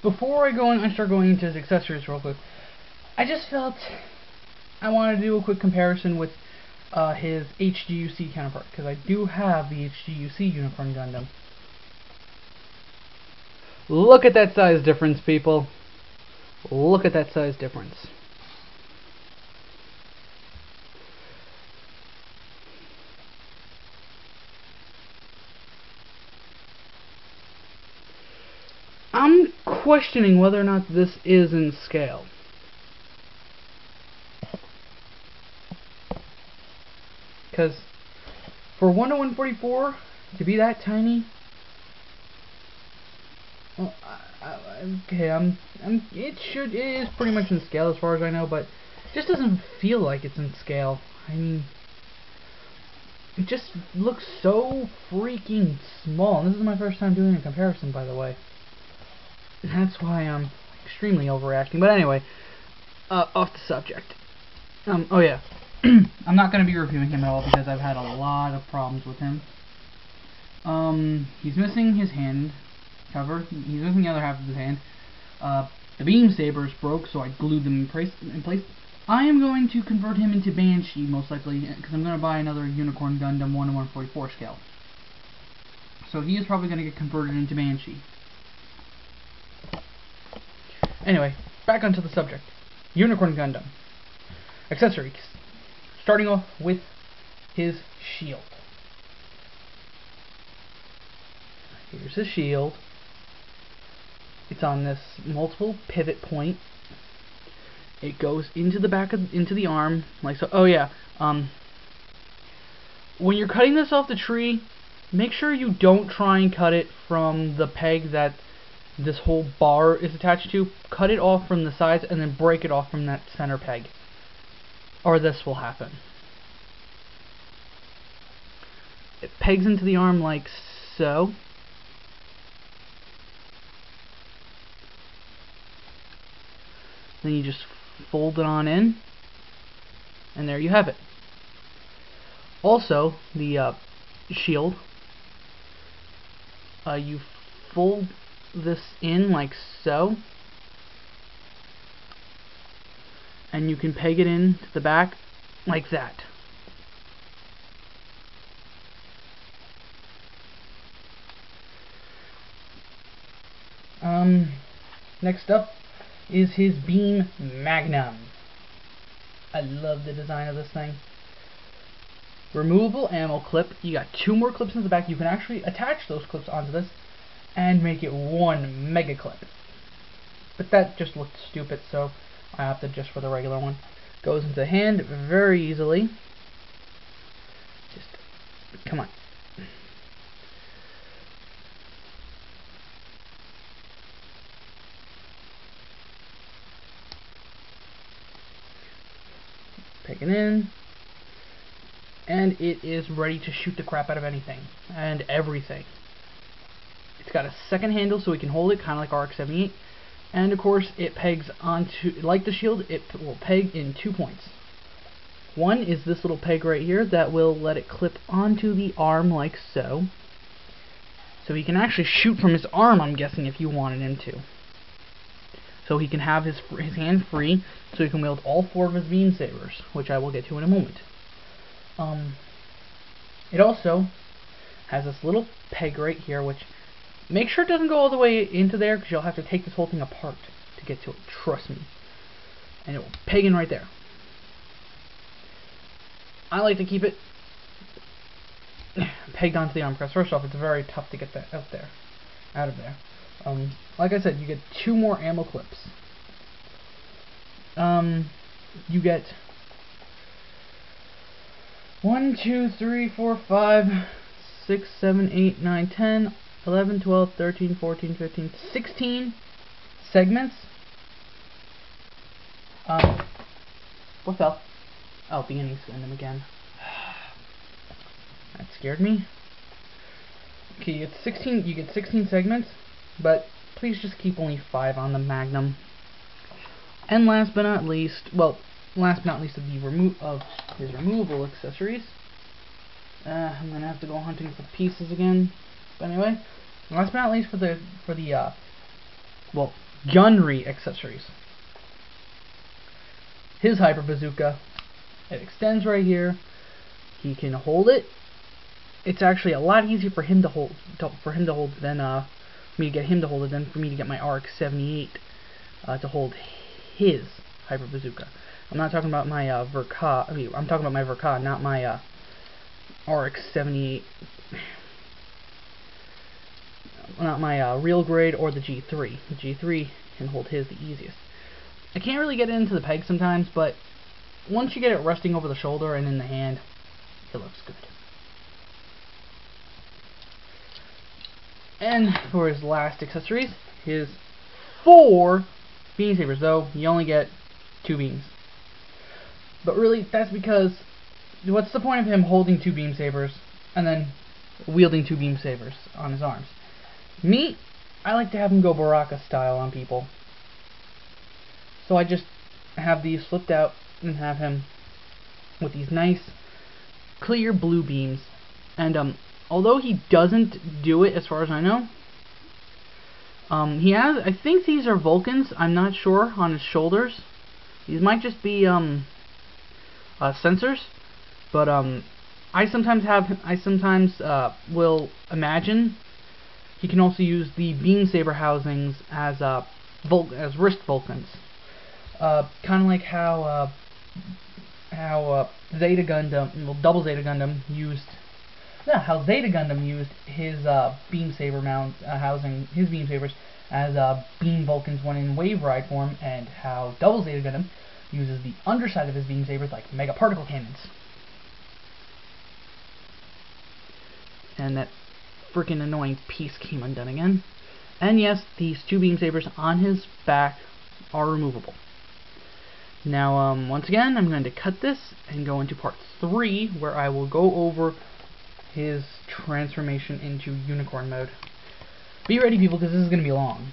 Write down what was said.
before I start going into his accessories real quick, I just felt I wanted to do a quick comparison with his HGUC counterpart, because I do have the HGUC Unicorn Gundam. Look at that size difference, people. Look at that size difference. I'm questioning whether or not this is in scale. Because for 1:144 to be that tiny, well, okay, it is pretty much in scale as far as I know, but it just doesn't feel like it's in scale. I mean, it just looks so freaking small. And this is my first time doing a comparison, by the way. That's why I'm extremely overreacting. But anyway, off the subject. Oh yeah. I'm not going to be reviewing him at all because I've had a lot of problems with him. He's missing his hand cover. He's missing the other half of his hand. The beam sabers broke, so I glued them in place. I am going to convert him into Banshee, most likely, because I'm going to buy another Unicorn Gundam 1:144 scale. So he is probably going to get converted into Banshee. Anyway, back onto the subject. Unicorn Gundam. Accessories. Starting off with his shield. Here's his shield. It's on this multiple pivot point. It goes into the back into the arm, like so. Oh yeah. When you're cutting this off the tree, make sure you don't try and cut it from the peg that this whole bar is attached to. Cut it off from the sides and then break it off from that center peg, or this will happen. It pegs into the arm like so. Then you just fold it on in, and there you have it. Also, the shield, you fold this in like so, and you can peg it in to the back like that. Next up is his beam magnum. I love the design of this thing. Removable ammo clip. You got 2 more clips in the back. You can actually attach those clips onto this and make it 1 mega clip. But that just looked stupid, so I opted just for the regular one. Goes into the hand very easily. Just come on. Peg it in, and it is ready to shoot the crap out of anything and everything. It's got a second handle so we can hold it, kind of like RX-78, and of course it pegs onto, like the shield, it will peg in 2 points. One is this little peg right here that will let it clip onto the arm like so. So he can actually shoot from his arm, I'm guessing, if you wanted him to. So he can have his hand free, so he can wield all 4 of his beam sabers, which I will get to in a moment. It also has this little peg right here, which make sure it doesn't go all the way into there, because you'll have to take this whole thing apart to get to it. Trust me. And it will peg in right there. I like to keep it pegged onto the arm, because first off, it's very tough to get that out of there. Like I said, you get 2 more ammo clips. You get 1, 2, 3, 4, 5, 6, 7, 8, 9, 10, 11, 12, 13, 14, 15, 16 segments. What fell? Oh, beginning Gundam again. That scared me. Okay, you get 16 segments, but please just keep only 5 on the Magnum. And last but not least, of his removable accessories. I'm gonna have to go hunting for pieces again. But anyway, last but not least, for the well, gunnery accessories. His hyper bazooka, it extends right here. He can hold it. It's actually a lot easier for him to hold than for me to get him to hold it than for me to get my RX-78 to hold his hyper bazooka. I'm not talking about my Verka. I'm talking about my Verka, not my RX-78. Not my real grade or the G3. The G3 can hold his the easiest. I can't really get it into the peg sometimes, but once you get it resting over the shoulder and in the hand, it looks good. And for his last accessories, his 4 beam sabers, though you only get 2 beams. But really, that's because what's the point of him holding 2 beam sabers and then wielding 2 beam sabers on his arms? Me, I like to have him go Baraka style on people. So I just have these flipped out and have him with these nice clear blue beams. And although he doesn't do it as far as I know, he has, I think these are Vulcans, I'm not sure, on his shoulders. These might just be sensors, but I sometimes will imagine he can also use the beam saber housings as wrist Vulcans. Kind of like how Zeta Gundam, well, Double Zeta Gundam used, how Zeta Gundam used his beam saber housing, his beam sabers as beam Vulcans when in wave ride form, and how Double Zeta Gundam uses the underside of his beam sabers like mega particle cannons. And that freaking annoying piece came undone again. And yes, these 2 beam sabers on his back are removable. Now, once again, I'm going to cut this and go into part 3, where I will go over his transformation into unicorn mode. Be ready, people, because this is going to be long.